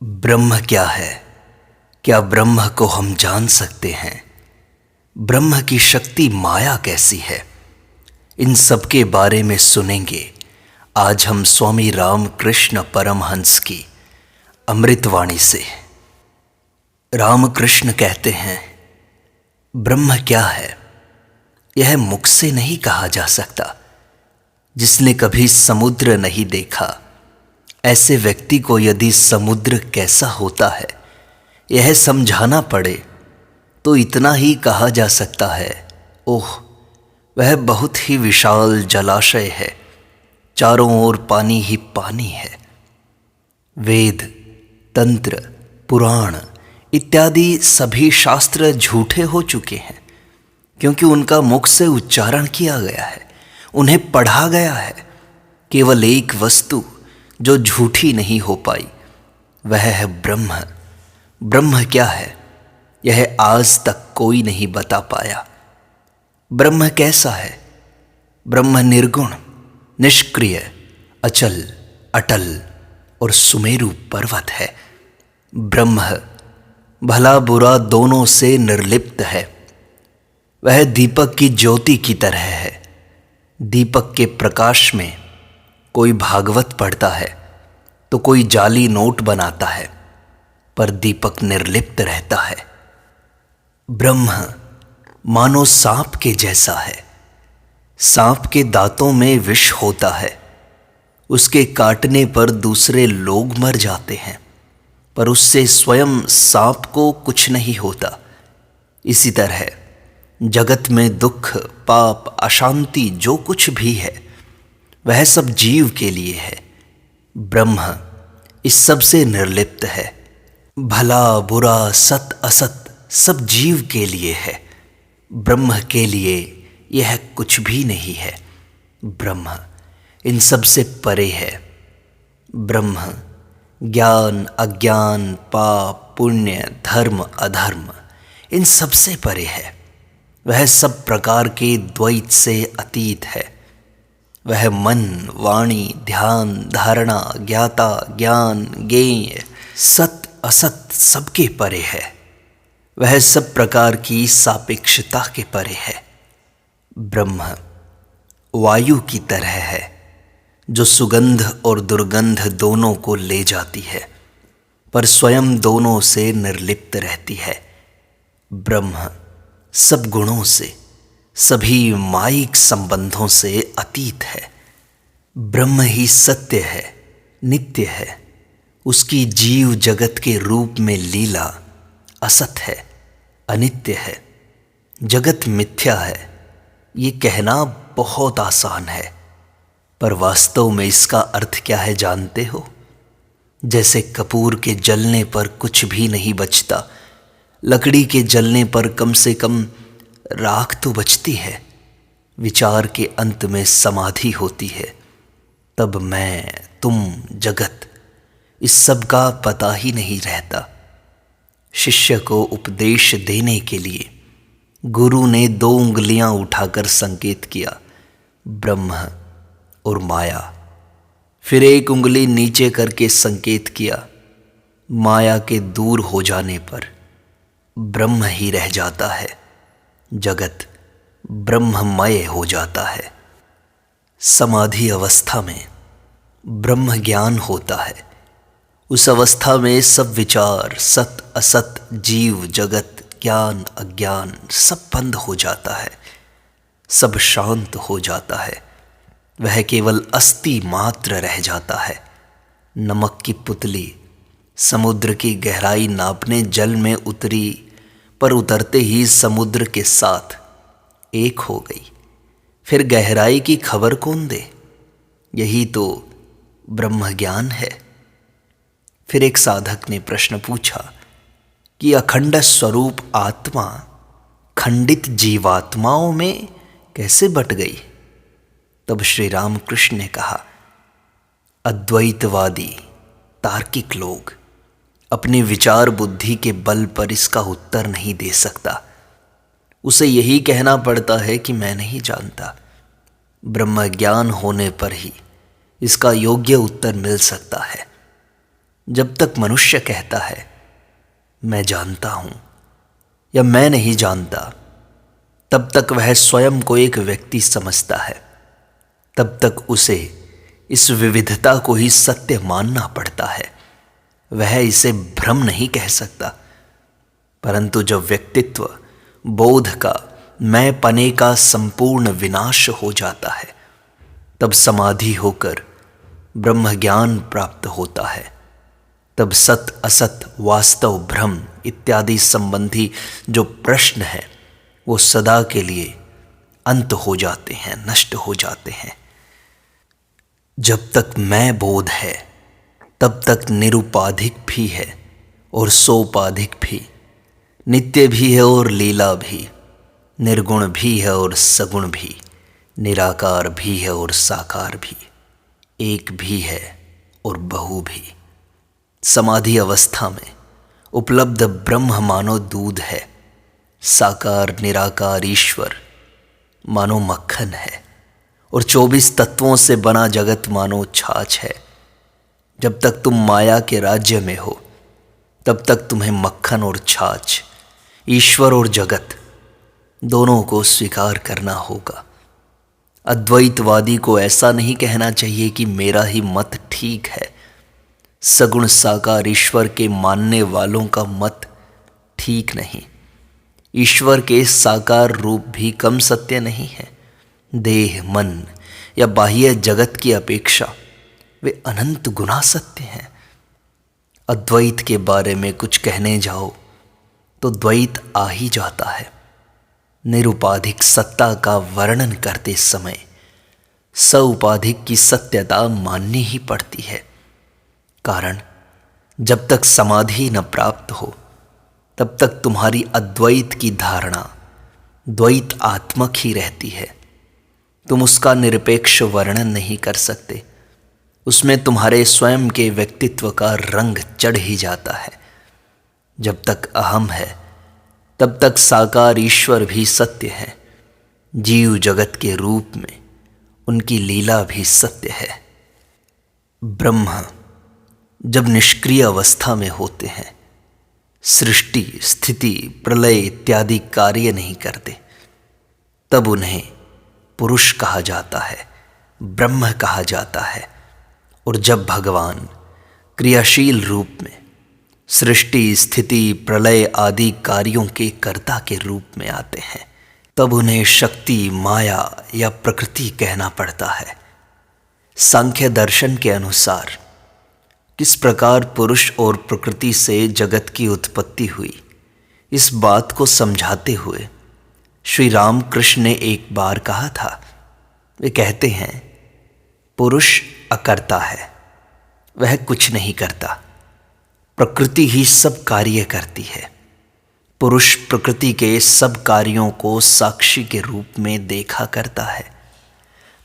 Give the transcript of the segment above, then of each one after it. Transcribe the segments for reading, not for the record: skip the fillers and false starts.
ब्रह्म क्या है? क्या ब्रह्म को हम जान सकते हैं? ब्रह्म की शक्ति माया कैसी है? इन सब के बारे में सुनेंगे आज हम स्वामी रामकृष्ण परमहंस की अमृतवाणी से। रामकृष्ण कहते हैं, ब्रह्म क्या है यह मुख से नहीं कहा जा सकता। जिसने कभी समुद्र नहीं देखा, ऐसे व्यक्ति को यदि समुद्र कैसा होता है यह समझाना पड़े तो इतना ही कहा जा सकता है, ओह वह बहुत ही विशाल जलाशय है, चारों ओर पानी ही पानी है। वेद, तंत्र, पुराण इत्यादि सभी शास्त्र झूठे हो चुके हैं, क्योंकि उनका मुख से उच्चारण किया गया है, उन्हें पढ़ा गया है। केवल एक वस्तु जो झूठी नहीं हो पाई वह है ब्रह्म। ब्रह्म क्या है यह आज तक कोई नहीं बता पाया। ब्रह्म कैसा है? ब्रह्म निर्गुण, निष्क्रिय, अचल, अटल और सुमेरु पर्वत है। ब्रह्म भला बुरा दोनों से निर्लिप्त है। वह दीपक की ज्योति की तरह है। दीपक के प्रकाश में कोई भागवत पढ़ता है तो कोई जाली नोट बनाता है, पर दीपक निर्लिप्त रहता है। ब्रह्म मानो सांप के जैसा है। सांप के दांतों में विष होता है, उसके काटने पर दूसरे लोग मर जाते हैं, पर उससे स्वयं सांप को कुछ नहीं होता। इसी तरह जगत में दुख, पाप, अशांति जो कुछ भी है वह सब जीव के लिए है। ब्रह्म इस सब से निर्लिप्त है। भला बुरा, सत असत सब जीव के लिए है। ब्रह्म के लिए यह कुछ भी नहीं है। ब्रह्म इन सब से परे है। ब्रह्म ज्ञान, अज्ञान, पाप, पुण्य, धर्म, अधर्म इन सब से परे है। वह सब प्रकार के द्वैत से अतीत है। वह मन, वाणी, ध्यान, धारणा, ज्ञाता, ज्ञान, ज्ञेय, सत असत सबके परे है। वह सब प्रकार की सापेक्षता के परे है। ब्रह्म वायु की तरह है जो सुगंध और दुर्गंध दोनों को ले जाती है, पर स्वयं दोनों से निर्लिप्त रहती है। ब्रह्म सब गुणों से, सभी मायिक संबंधों से अतीत है। ब्रह्म ही सत्य है, नित्य है। उसकी जीव जगत के रूप में लीला असत है, अनित्य है। जगत मिथ्या है ये कहना बहुत आसान है, पर वास्तव में इसका अर्थ क्या है जानते हो? जैसे कपूर के जलने पर कुछ भी नहीं बचता, लकड़ी के जलने पर कम से कम राख तो बचती है। विचार के अंत में समाधि होती है। तब मैं, तुम, जगत इस सब का पता ही नहीं रहता। शिष्य को उपदेश देने के लिए गुरु ने 2 उंगलियां उठाकर संकेत किया, ब्रह्म और माया। फिर 1 उंगली नीचे करके संकेत किया। माया के दूर हो जाने पर ब्रह्म ही रह जाता है। जगत ब्रह्ममय हो जाता है। समाधि अवस्था में ब्रह्म ज्ञान होता है। उस अवस्था में सब विचार, सत असत, जीव जगत, ज्ञान अज्ञान सब बंद हो जाता है। सब शांत हो जाता है। वह केवल अस्थि मात्र रह जाता है। नमक की पुतली समुद्र की गहराई नापने जल में उतरी, पर उतरते ही समुद्र के साथ एक हो गई। फिर गहराई की खबर कौन दे? यही तो ब्रह्म ज्ञान है। फिर एक साधक ने प्रश्न पूछा कि अखंड स्वरूप आत्मा खंडित जीवात्माओं में कैसे बट गई? तब श्री रामकृष्ण ने कहा, अद्वैतवादी तार्किक लोग अपने विचार बुद्धि के बल पर इसका उत्तर नहीं दे सकता। उसे यही कहना पड़ता है कि मैं नहीं जानता। ब्रह्म ज्ञान होने पर ही इसका योग्य उत्तर मिल सकता है। जब तक मनुष्य कहता है मैं जानता हूं या मैं नहीं जानता, तब तक वह स्वयं को एक व्यक्ति समझता है। तब तक उसे इस विविधता को ही सत्य मानना पड़ता है। वह इसे भ्रम नहीं कह सकता। परंतु जब व्यक्तित्व बोध का, मैं पने का संपूर्ण विनाश हो जाता है, तब समाधि होकर ब्रह्म ज्ञान प्राप्त होता है। तब सत असत, वास्तव भ्रम इत्यादि संबंधी जो प्रश्न है वो सदा के लिए अंत हो जाते हैं, नष्ट हो जाते हैं। जब तक मैं बोध है तब तक निरुपाधिक भी है और सोपाधिक भी, नित्य भी है और लीला भी, निर्गुण भी है और सगुण भी, निराकार भी है और साकार भी, एक भी है और बहु भी। समाधि अवस्था में उपलब्ध ब्रह्म मानो दूध है, साकार निराकार ईश्वर मानो मक्खन है, और 24 तत्वों से बना जगत मानो छाछ है। जब तक तुम माया के राज्य में हो तब तक तुम्हें मक्खन और छाछ, ईश्वर और जगत दोनों को स्वीकार करना होगा। अद्वैतवादी को ऐसा नहीं कहना चाहिए कि मेरा ही मत ठीक है। सगुण साकार ईश्वर के मानने वालों का मत ठीक नहीं। ईश्वर के साकार रूप भी कम सत्य नहीं है। देह, मन या बाह्य जगत की अपेक्षा वे अनंत गुना सत्य हैं। अद्वैत के बारे में कुछ कहने जाओ तो द्वैत आ ही जाता है। निरुपाधिक सत्ता का वर्णन करते समय सउपाधिक की सत्यता माननी ही पड़ती है। कारण जब तक समाधि न प्राप्त हो तब तक तुम्हारी अद्वैत की धारणा द्वैत आत्मक ही रहती है। तुम उसका निरपेक्ष वर्णन नहीं कर सकते। उसमें तुम्हारे स्वयं के व्यक्तित्व का रंग चढ़ ही जाता है। जब तक अहम है तब तक साकार ईश्वर भी सत्य है। जीव जगत के रूप में उनकी लीला भी सत्य है। ब्रह्म जब निष्क्रिय अवस्था में होते हैं, सृष्टि स्थिति प्रलय इत्यादि कार्य नहीं करते, तब उन्हें पुरुष कहा जाता है, ब्रह्म कहा जाता है। और जब भगवान क्रियाशील रूप में सृष्टि स्थिति प्रलय आदि कार्यों के कर्ता के रूप में आते हैं, तब उन्हें शक्ति, माया या प्रकृति कहना पड़ता है। सांख्य दर्शन के अनुसार किस प्रकार पुरुष और प्रकृति से जगत की उत्पत्ति हुई, इस बात को समझाते हुए श्री रामकृष्ण ने एक बार कहा था। वे कहते हैं, पुरुष अकर्ता है, वह कुछ नहीं करता, प्रकृति ही सब कार्य करती है। पुरुष प्रकृति के सब कार्यों को साक्षी के रूप में देखा करता है।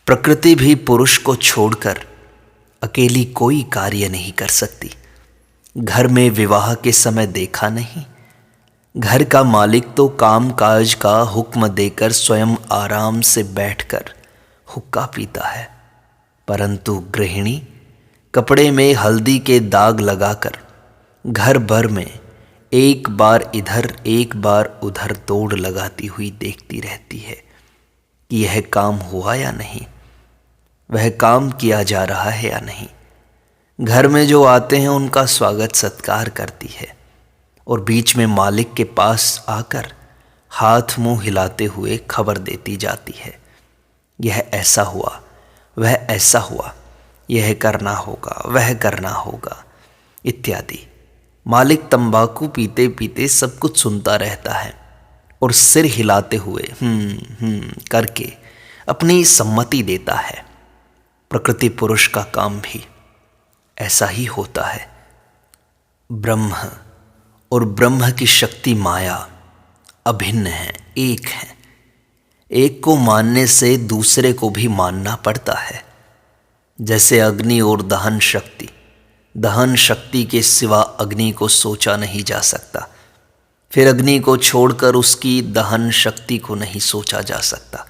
प्रकृति भी पुरुष को छोड़कर अकेली कोई कार्य नहीं कर सकती। घर में विवाह के समय देखा नहीं, घर का मालिक तो काम काज का हुक्म देकर स्वयं आराम से बैठकर हुक्का पीता है, परंतु गृहिणी कपड़े में हल्दी के दाग लगाकर घर भर में एक बार इधर एक बार उधर दौड़ लगाती हुई देखती रहती है कि यह काम हुआ या नहीं, वह काम किया जा रहा है या नहीं। घर में जो आते हैं उनका स्वागत सत्कार करती है और बीच में मालिक के पास आकर हाथ मुंह हिलाते हुए खबर देती जाती है, यह ऐसा हुआ, वह ऐसा हुआ, यह करना होगा, वह करना होगा इत्यादि। मालिक तंबाकू पीते पीते सब कुछ सुनता रहता है और सिर हिलाते हुए करके अपनी सम्मति देता है। प्रकृति पुरुष का काम भी ऐसा ही होता है। ब्रह्म और ब्रह्म की शक्ति माया अभिन्न है, एक है। एक को मानने से दूसरे को भी मानना पड़ता है। जैसे अग्नि और दहन शक्ति, दहन शक्ति के सिवा अग्नि को सोचा नहीं जा सकता, फिर अग्नि को छोड़कर उसकी दहन शक्ति को नहीं सोचा जा सकता।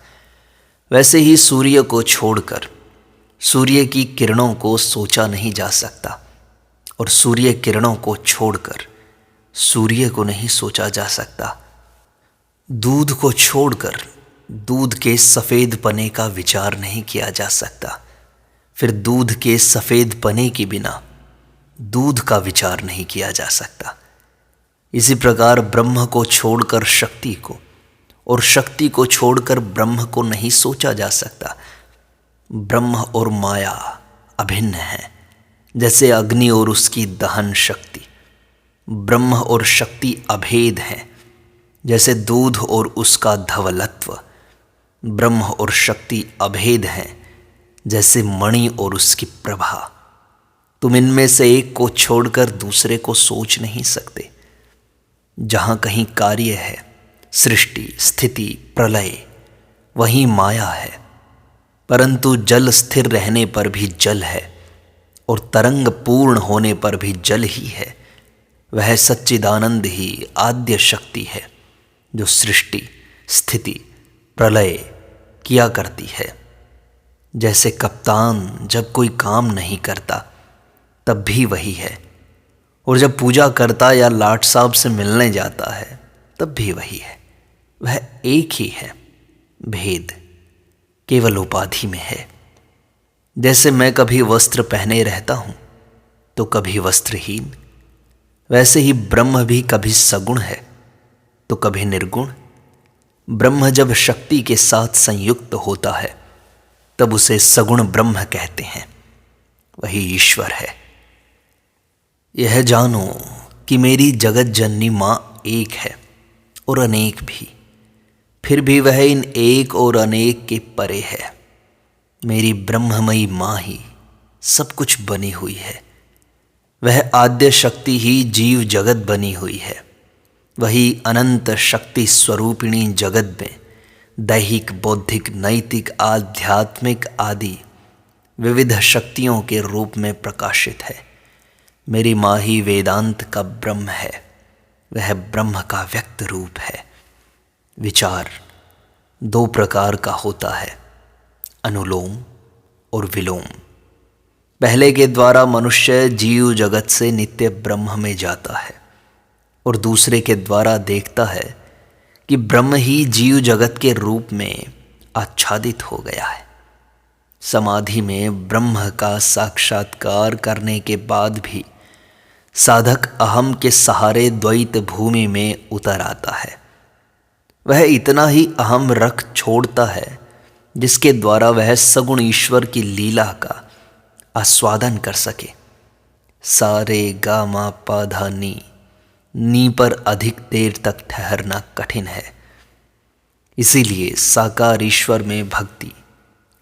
वैसे ही सूर्य को छोड़कर सूर्य की किरणों को सोचा नहीं जा सकता। और सूर्य किरणों को छोड़कर सूर्य को नहीं सोचा जा सकता। दूध को छोड़कर दूध के सफ़ेद पने का विचार नहीं किया जा सकता। फिर दूध के सफ़ेद पने के बिना दूध का विचार नहीं किया जा सकता। इसी प्रकार ब्रह्म को छोड़कर शक्ति को और शक्ति को छोड़कर ब्रह्म को नहीं सोचा जा सकता। ब्रह्म और माया अभिन्न है, जैसे अग्नि और उसकी दहन शक्ति। ब्रह्म और शक्ति अभेद हैं, जैसे दूध और उसका धवलत्व। ब्रह्म और शक्ति अभेद हैं, जैसे मणि और उसकी प्रभा। तुम इनमें से एक को छोड़कर दूसरे को सोच नहीं सकते। जहाँ कहीं कार्य है, सृष्टि, स्थिति, प्रलय, वहीं माया है। परंतु जल स्थिर रहने पर भी जल है और तरंग पूर्ण होने पर भी जल ही है। वह सच्चिदानंद ही आद्य शक्ति है, जो सृष्टि, स्थिति, प्रलय किया करती है। जैसे कप्तान जब कोई काम नहीं करता तब भी वही है, और जब पूजा करता या लाट साहब से मिलने जाता है तब भी वही है। वह एक ही है, भेद केवल उपाधि में है। जैसे मैं कभी वस्त्र पहने रहता हूँ तो कभी वस्त्रहीन, वैसे ही ब्रह्म भी कभी सगुण है तो कभी निर्गुण। ब्रह्म जब शक्ति के साथ संयुक्त होता है तब उसे सगुण ब्रह्म कहते हैं, वही ईश्वर है। यह जानो कि मेरी जगत जननी माँ एक है और अनेक भी, फिर भी वह इन एक और अनेक के परे है। मेरी ब्रह्ममयी माँ ही सब कुछ बनी हुई है। वह आद्य शक्ति ही जीव जगत बनी हुई है। वही अनंत शक्ति स्वरूपिणी जगत में दैहिक, बौद्धिक, नैतिक, आध्यात्मिक आदि विविध शक्तियों के रूप में प्रकाशित है। मेरी माँ ही वेदांत का ब्रह्म है। वह ब्रह्म का व्यक्त रूप है। विचार दो प्रकार का होता है, अनुलोम और विलोम। पहले के द्वारा मनुष्य जीव जगत से नित्य ब्रह्म में जाता है और दूसरे के द्वारा देखता है कि ब्रह्म ही जीव जगत के रूप में आच्छादित हो गया है। समाधि में ब्रह्म का साक्षात्कार करने के बाद भी साधक अहम के सहारे द्वैत भूमि में उतर आता है। वह इतना ही अहम रख छोड़ता है जिसके द्वारा वह सगुण ईश्वर की लीला का आस्वादन कर सके। सारे गा मा पा धा नी पर अधिक देर तक ठहरना कठिन है। इसीलिए साकार ईश्वर में भक्ति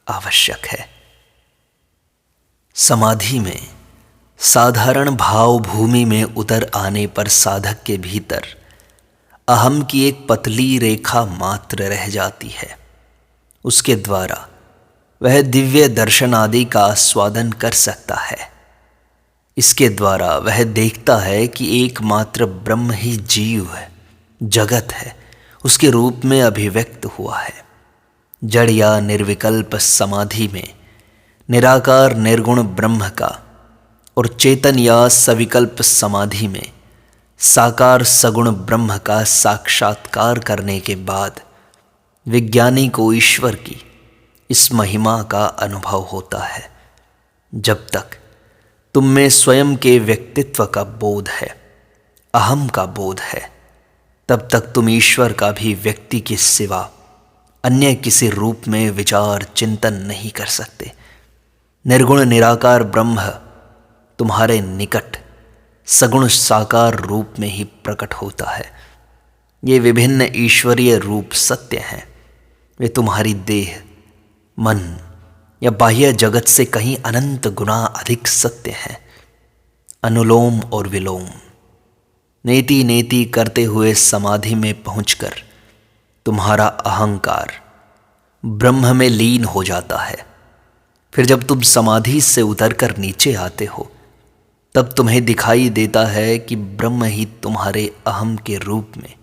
आवश्यक है। समाधि में साधारण भाव भूमि में उतर आने पर साधक के भीतर अहम की एक पतली रेखा मात्र रह जाती है। उसके द्वारा वह दिव्य दर्शन आदि का आस्वादन कर सकता है। इसके द्वारा वह देखता है कि एकमात्र ब्रह्म ही जीव है, जगत है, उसके रूप में अभिव्यक्त हुआ है। जड़ या निर्विकल्प समाधि में निराकार निर्गुण ब्रह्म का और चेतन या सविकल्प समाधि में साकार सगुण ब्रह्म का साक्षात्कार करने के बाद विज्ञानी को ईश्वर की इस महिमा का अनुभव होता है। जब तक तुम में स्वयं के व्यक्तित्व का बोध है, अहम का बोध है, तब तक तुम ईश्वर का भी व्यक्ति के सिवा अन्य किसी रूप में विचार चिंतन नहीं कर सकते। निर्गुण निराकार ब्रह्म तुम्हारे निकट सगुण साकार रूप में ही प्रकट होता है। ये विभिन्न ईश्वरीय रूप सत्य हैं। वे तुम्हारी देह, मन या बाह्य जगत से कहीं अनंत गुना अधिक सत्य हैं। अनुलोम और विलोम नेति नेति करते हुए समाधि में पहुंचकर तुम्हारा अहंकार ब्रह्म में लीन हो जाता है। फिर जब तुम समाधि से उतरकर नीचे आते हो तब तुम्हें दिखाई देता है कि ब्रह्म ही तुम्हारे अहम के रूप में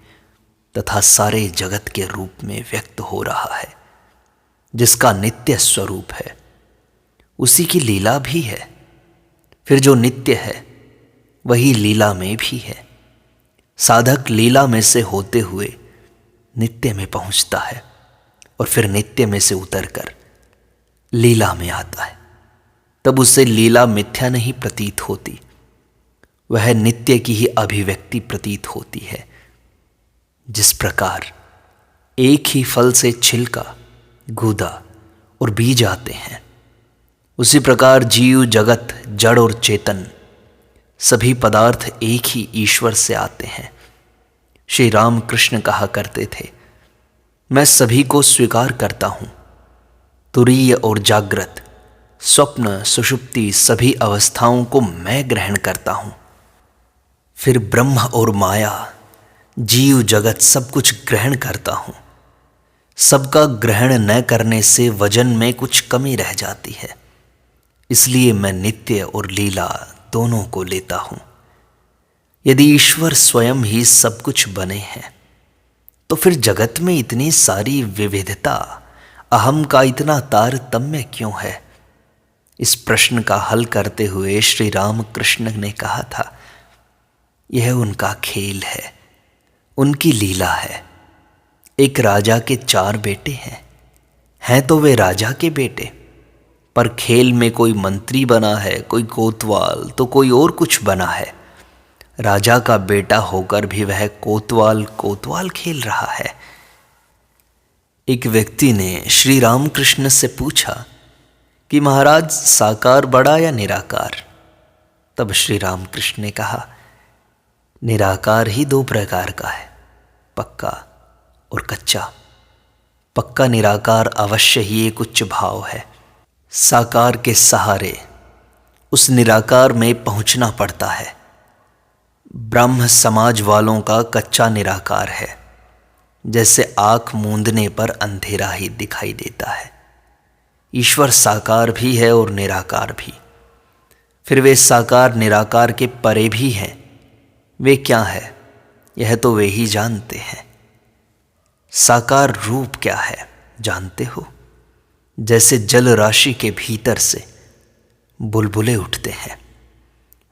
तथा सारे जगत के रूप में व्यक्त हो रहा है, जिसका नित्य स्वरूप है। उसी की लीला भी है। फिर जो नित्य है वही लीला में भी है। साधक लीला में से होते हुए नित्य में पहुंचता है और फिर नित्य में से उतरकर लीला में आता है। तब उसे लीला मिथ्या नहीं प्रतीत होती, वह नित्य की ही अभिव्यक्ति प्रतीत होती है। जिस प्रकार एक ही फल से छिलका, गूदा और बीज आते हैं, उसी प्रकार जीव, जगत, जड़ और चेतन सभी पदार्थ एक ही ईश्वर से आते हैं। श्री राम कृष्ण कहा करते थे, मैं सभी को स्वीकार करता हूं, तुरीय और जागृत, स्वप्न, सुषुप्ति सभी अवस्थाओं को मैं ग्रहण करता हूं। फिर ब्रह्म और माया, जीव, जगत सब कुछ ग्रहण करता हूं। सबका ग्रहण न करने से वजन में कुछ कमी रह जाती है, इसलिए मैं नित्य और लीला दोनों को लेता हूं। यदि ईश्वर स्वयं ही सब कुछ बने हैं, तो फिर जगत में इतनी सारी विविधता, अहम का इतना तारतम्य क्यों है? इस प्रश्न का हल करते हुए श्री राम कृष्ण ने कहा था, यह उनका खेल है, उनकी लीला है। एक राजा के 4 बेटे हैं तो वे राजा के बेटे, पर खेल में कोई मंत्री बना है, कोई कोतवाल, तो कोई और कुछ बना है। राजा का बेटा होकर भी वह कोतवाल खेल रहा है। एक व्यक्ति ने श्री रामकृष्ण से पूछा कि महाराज, साकार बड़ा या निराकार? तब श्री रामकृष्ण ने कहा, निराकार ही 2 प्रकार का है, पक्का और कच्चा। पक्का निराकार अवश्य ही एक उच्च भाव है। साकार के सहारे उस निराकार में पहुंचना पड़ता है। ब्रह्म समाज वालों का कच्चा निराकार है, जैसे आँख मूंदने पर अंधेरा ही दिखाई देता है। ईश्वर साकार भी है और निराकार भी। फिर वे साकार निराकार के परे भी हैं। वे क्या है, यह तो वे ही जानते हैं। साकार रूप क्या है जानते हो? जैसे जल राशि के भीतर से बुलबुले उठते हैं,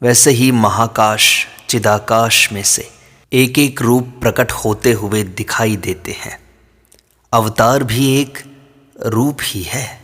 वैसे ही महाकाश, चिदाकाश में से एक एक रूप प्रकट होते हुए दिखाई देते हैं। अवतार भी एक रूप ही है।